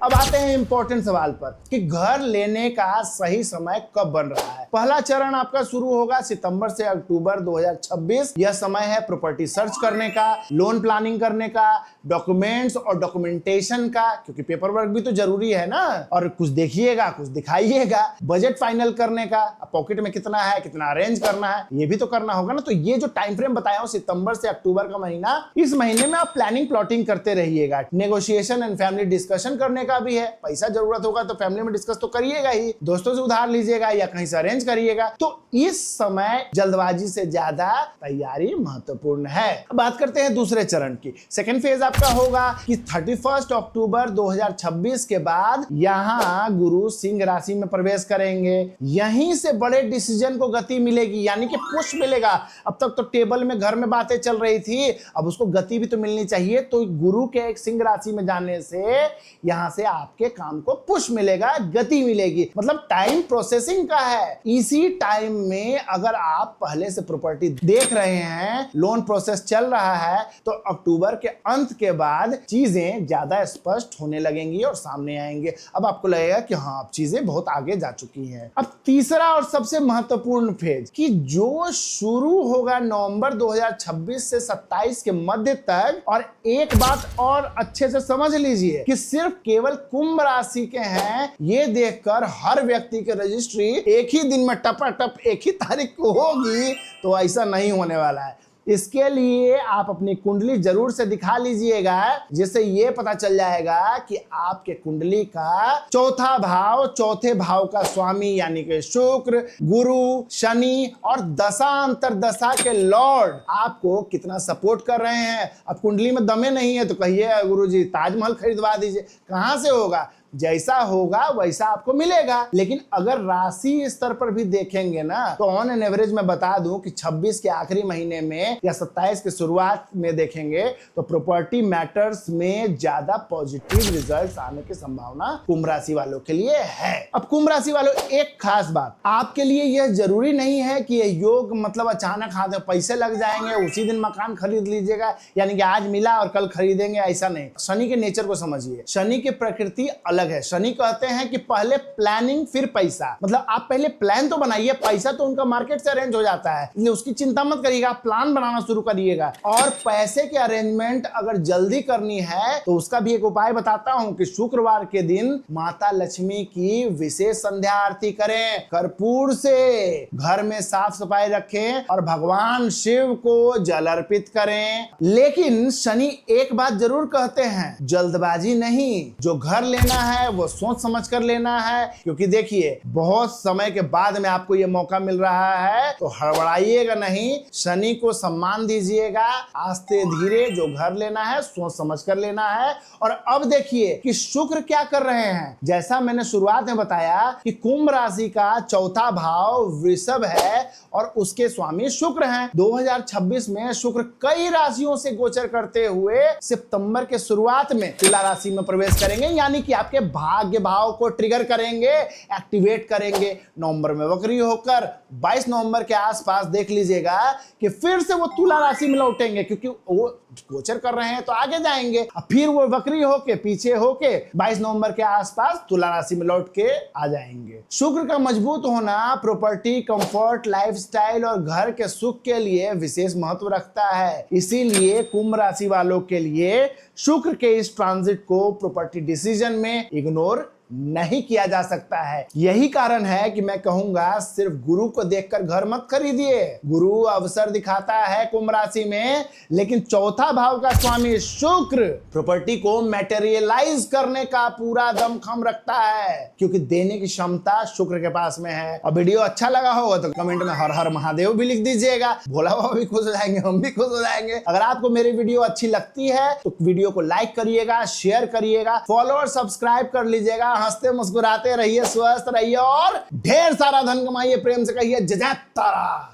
अब आते हैं इंपॉर्टेंट सवाल पर कि घर लेने का सही समय कब बन रहा है। पहला चरण आपका शुरू होगा सितंबर से अक्टूबर 2026। यह समय है प्रॉपर्टी सर्च करने का, लोन प्लानिंग करने का, डॉक्यूमेंट्स और डॉक्यूमेंटेशन का, क्योंकि पेपर वर्क भी तो जरूरी है ना, और कुछ देखिएगा कुछ दिखाइएगा, बजट फाइनल करने का, पॉकेट में कितना है, कितना अरेंज करना है, ये भी तो करना होगा ना। तो ये जो टाइम फ्रेम बताया हूं सितंबर से अक्टूबर का महीना, इस महीने में आप प्लानिंग प्लॉटिंग करते रहिएगा। नेगोशिएशन एंड फैमिली डिस्कशन करने का भी है, पैसा जरूरत होगा तो फैमिली में डिस्कस तो करिएगा ही, दोस्तों से उधार लीजिएगा या कहीं से अरेंज करिएगा। तो इस समय जल्दबाजी से ज्यादा तैयारी महत्वपूर्ण है। अब बात करते हैं दूसरे चरण की। सेकेंड फेज आपका होगा कि 31 अक्टूबर 2026 के बाद यहां गुरु सिंह राशि में प्रवेश करेंगे। यहीं से बड़े डिसीजन को गति मिलेगी, यानी कि पुश मिलेगा। अब तक तो टेबल में घर में बातें चल रही थी, अब उसको गति भी तो मिलनी चाहिए। तो गुरु के एक सिंह राशि में जाने से यहां से आपके काम को पुश मिलेगा, गति मिलेगी, मतलब टाइम प्रोसेसिंग का है। इसी टाइम में अगर आप पहले से प्रॉपर्टी देख रहे हैं, लोन प्रोसेस चल रहा है, तो अक्टूबर के अंत के बाद चीजें ज्यादा स्पष्ट होने लगेंगी और सामने आएंगे। अब आपको लगेगा कि हाँ अब चीजें बहुत आगे जा चुकी हैं। अब तीसरा और सबसे महत्वपूर्ण फेज कि जो शुरू होगा नवंबर 2026 से 27 के मध्य तक। और एक बात और अच्छे से समझ लीजिए कि सिर्फ केवल कुंभ राशि के हैं, ये देखकर हर व्यक्ति की रजिस्ट्री एक ही दिन में टपाटप एक ही तारीख को होगी, तो ऐसा नहीं होने वाला है। इसके लिए आप अपनी कुंडली जरूर से दिखा लीजिएगा, जिससे ये पता चल जाएगा कि आपके कुंडली का चौथा भाव, चौथे भाव का स्वामी यानी कि शुक्र, गुरु, शनि और दशा अंतरदशा के लॉर्ड आपको कितना सपोर्ट कर रहे हैं। अब कुंडली में दमे नहीं है तो कहिए गुरुजी ताजमहल खरीदवा दीजिए, कहां से होगा? जैसा होगा वैसा आपको मिलेगा। लेकिन अगर राशि स्तर पर भी देखेंगे ना, तो ऑन एन एवरेज मैं बता दूं कि 26 के आखिरी महीने में या 27 के शुरुआत में देखेंगे तो प्रॉपर्टी मैटर्स में ज्यादा पॉजिटिव रिजल्ट्स आने की संभावना कुंभ राशि वालों के लिए है। अब कुंभ राशि वालों, एक खास बात आपके लिए, यह जरूरी नहीं है कि यह योग मतलब अचानक हाथ में पैसे लग जाएंगे, उसी दिन मकान खरीद लीजिएगा, यानी कि आज मिला और कल खरीदेंगे, ऐसा नहीं। शनि के नेचर को समझिए, शनि की प्रकृति अलग है। शनि कहते हैं कि पहले प्लानिंग फिर पैसा, मतलब आप पहले प्लान तो बनाइए, पैसा तो उनका मार्केट से अरेंज हो जाता है, इसलिए उसकी चिंता मत करिएगा, प्लान बनाना शुरू करिएगा। और पैसे के अरेंजमेंट अगर जल्दी करनी है तो उसका भी एक उपाय बताता हूं कि शुक्रवार के दिन माता लक्ष्मी की विशेष संध्या आरती करें, कर्पूर से घर में साफ सफाई रखें और भगवान शिव को जल अर्पित करें। लेकिन शनि एक बात जरूर कहते हैं, जल्दबाजी नहीं, जो घर लेना है वो सोच समझ कर लेना है, क्योंकि देखिए बहुत समय के बाद में आपको ये मौका मिल रहा है, तो हड़बड़ाइएगा नहीं, शनि को सम्मान दीजिएगा, आस्ते धीरे जो घर लेना है सोच समझ कर लेना है। और अब देखिए कि शुक्र क्या कर रहे हैं। जैसा मैंने शुरुआत में बताया कि कुंभ राशि का चौथा भाव वृषभ है और उसके स्वामी शुक्र हैं। 2026 में शुक्र कई राशियों से गोचर करते हुए सितंबर के शुरुआत में तुला राशि में प्रवेश करेंगे, यानी कि आपके भाग्य भाव को ट्रिगर करेंगे, एक्टिवेट करेंगे। नवंबर में वक्री होकर 22 नवंबर के आसपास देख लीजिएगा कि फिर से वो तुला राशि में लौटेंगे, क्योंकि वो गोचर कर रहे हैं तो आगे जाएंगे। अब फिर वो वक्री होके पीछे होके 22 नवंबर के आसपास तुला राशि में लौट के आ जाएंगे। शुक्र का मजबूत होना प्रॉपर्टी, कंफर्ट, लाइफस्टाइल और घर के सुख के लिए विशेष महत्व रखता है। इसीलिए कुंभ राशि वालों के लिए शुक्र के इस ट्रांजिट को प्रॉपर्टी डिसीजन में इग्नोर नहीं किया जा सकता है। यही कारण है कि मैं कहूंगा सिर्फ गुरु को देखकर घर मत खरीदिए। गुरु अवसर दिखाता है कुंभ राशि में, लेकिन चौथा भाव का स्वामी शुक्र प्रॉपर्टी को मैटेरियलाइज करने का पूरा दमखम रखता है, क्योंकि देने की क्षमता शुक्र के पास में है। और वीडियो अच्छा लगा होगा तो कमेंट में हर हर महादेव भी लिख दीजिएगा, भोला बाबा भी खुश हो जाएंगे, हम भी खुश हो जाएंगे। अगर आपको मेरी वीडियो अच्छी लगती है तो वीडियो को लाइक करिएगा, शेयर करिएगा, फॉलो और सब्सक्राइब कर लीजिएगा। हंसते मुस्कुराते रहिए, स्वस्थ रहिए और ढेर सारा धन कमाइए। प्रेम से कहिए जय जय तारा।